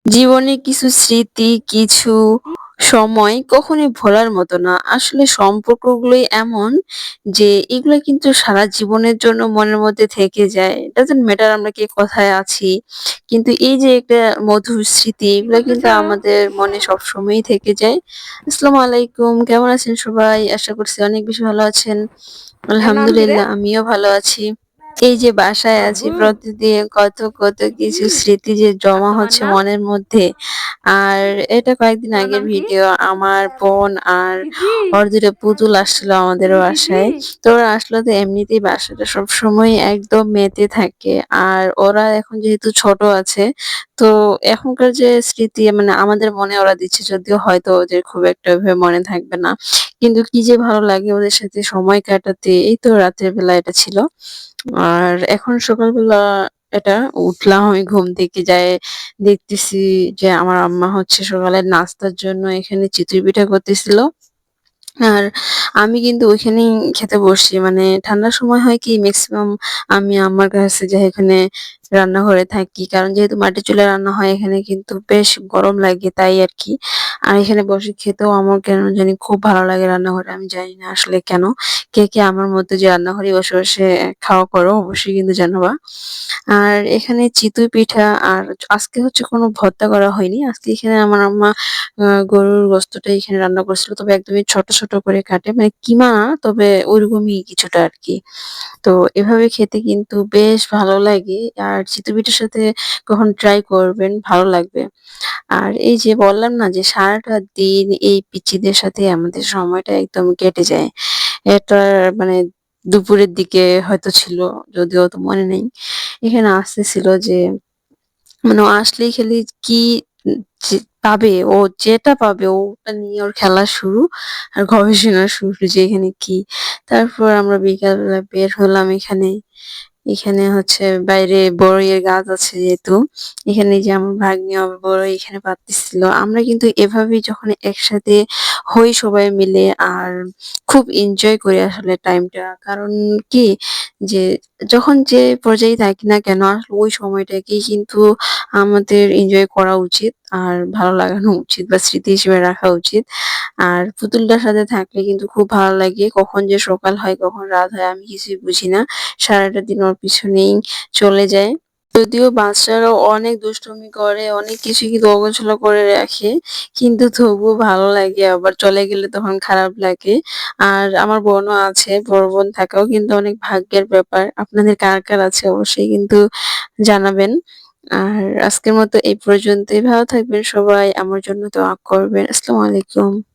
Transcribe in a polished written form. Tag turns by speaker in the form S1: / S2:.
S1: জীবনে কিছু স্মৃতি, কিছু সময় কখনোই ভোলার মতো না। আসলে সম্পর্কগুলোই এমন যে এগুলা কিন্তু সারা জীবনের জন্য মনের মধ্যে থেকে যায়। ডাজন্ট ম্যাটার আমরা কে কোথায় আছি। কিন্তু এই যে একটা মধুর স্মৃতি
S2: কি
S1: এগুলা কিন্তু
S2: করতেছো?
S1: আমাদের মনে সবসময়ই থেকে যায়। আসসালামু আলাইকুম। কেমন আছেন সবাই? আশা করছি অনেক বেশি ভালো আছেন।
S2: এর নাম কি রে?
S1: আলহামদুলিল্লাহ আমিও ভালো আছি। এই যে বাসায় আছি
S2: আব্বু
S1: প্রতিদিন কত কিছু স্মৃতি যে
S2: আর
S1: জমা
S2: তোমার
S1: হচ্ছে
S2: নাম?
S1: মনের মধ্যে। আর এটা কয়েকদিন
S2: তোমার
S1: আগের
S2: নাম কি?
S1: ভিডিও। আমার বোন আর
S2: তিথি।
S1: ওর ২ টা পুতুল আসছিল আমাদের
S2: এই তিথি।
S1: বাসায়। তো ওরা আসলে তো এমনিতেই বাসাটা সবসময় একদম মেতে থাকে। আর ওরা এখন যেহেতু ছোট আছে, তো এখনকার যে স্মৃতি মানে আমাদের মনে ওরা দিচ্ছে যদিও হয়তো ওদের খুব একটা ওইভাবে মনে থাকবে না। কিন্তু কি যে ভালো লাগে ওদের সাথে সময় কাটাতে। এই তো রাতের বেলা এটা ছিল। আর এখন সকালবেলা এটা উঠলাম আমি ঘুম থেকে যেয়ে দেখতেছি যে আমার আম্মা হচ্ছে সকালের নাস্তার জন্য এখানে চিতই পিঠা করতেছিল। আর আমি কিন্তু ওইখানেই খেতে বসছি। মানে ঠান্ডার সময় হয় কি মেক্সিমাম আমি আম্মার কাছে যাই এখানে রান্নাঘরে থাকি। কারণ যেহেতু মাটির চুলায় রান্না হয় এখানে কিন্তু বেশ গরম লাগে তাই আরকি। আর এখানে বসে খেতেও আমার কেন জানি খুব ভালো লাগে রান্নাঘরে। আমি জানি না আসলে কেন? কে আমার মতো যে রান্নাঘরে বসে খাওয়া করো অবশ্যই কিন্তু জানাবা। আর এখানে চিতই পিঠা আর আজকে হচ্ছে কোনো ভর্তা করা হয়নি। আজকে এখানে আমার আম্মা গরুর গোশতটা এখানে রান্না করছিল। তবে একদমই ছোট করে কাটে। মানে কিমা না তবে ওইরকমই কিছুটা আরকি। তো এভাবে খেতে কিন্তু বেশ ভালো লাগে। আর চিতই পিঠার সাথে কখনো ট্রাই করবেন, ভালো লাগবে। আর এই যে বললাম না যে সারাটা দিন এই পিচ্চিদের সাথে আমাদের সময়টা একদম কেটে যায়। এটা মানে দুপুরের দিকে হয়তো ছিল, যদিও অত মনে নেই। এখানে আসতেছিল যে মানে ও আসলেই খালি কি উম যে পাবে, ও যেটা পাবে ওটা নিয়ে ওর খেলা শুরু। আর গবেষণা শুরু যে এখানে কি। তারপর আমরা বিকালবেলা বের হলাম এখানে। এখানে হচ্ছে বাইরে বড়ইয়ের গাছ আছে যেহেতু, এখানে যে আমার ভাগ্নি আমার বড়ই এখানে পাড়তেছিল। আমরা কিন্তু এভাবেই যখন একসাথে হই সবাই মিলে আর খুব এনজয় করি আসলে টাইমটা। কারণ কি যে যখন যে পর্যায়ে থাকি না কেন আসলে ওই সময়টাকেই কিন্তু আমাদের এনজয় করা উচিত। আর ভালো লাগানো উচিত বা স্মৃতি হিসেবে রাখা উচিত। আর পুতুলটার সাথে থাকলে কিন্তু খুব ভালো লাগে। কখন যে সকাল হয়, কখন রাত হয় আমি কিছুই বুঝি না। সারাটা দিন ওর পিছনেই চলে যায়। যদিও বাচ্চারাও অনেক দুষ্টুমি করে, অনেক কিছুই কিন্তু অগোছালো করে রাখে। কিন্তু তবুও ভালো লাগে আবার চলে গেলে তখন খারাপ লাগে। আর আমার বোনও আছে, বড় বোন থাকাও কিন্তু অনেক ভাগ্যের ব্যাপার। আপনাদের কার আছে অবশ্যই কিন্তু জানাবেন। আর আজকের মতো এই পর্যন্তই। ভালো থাকবেন সবাই। আমার জন্য দোয়া করবেন। আসসালামু আলাইকুম।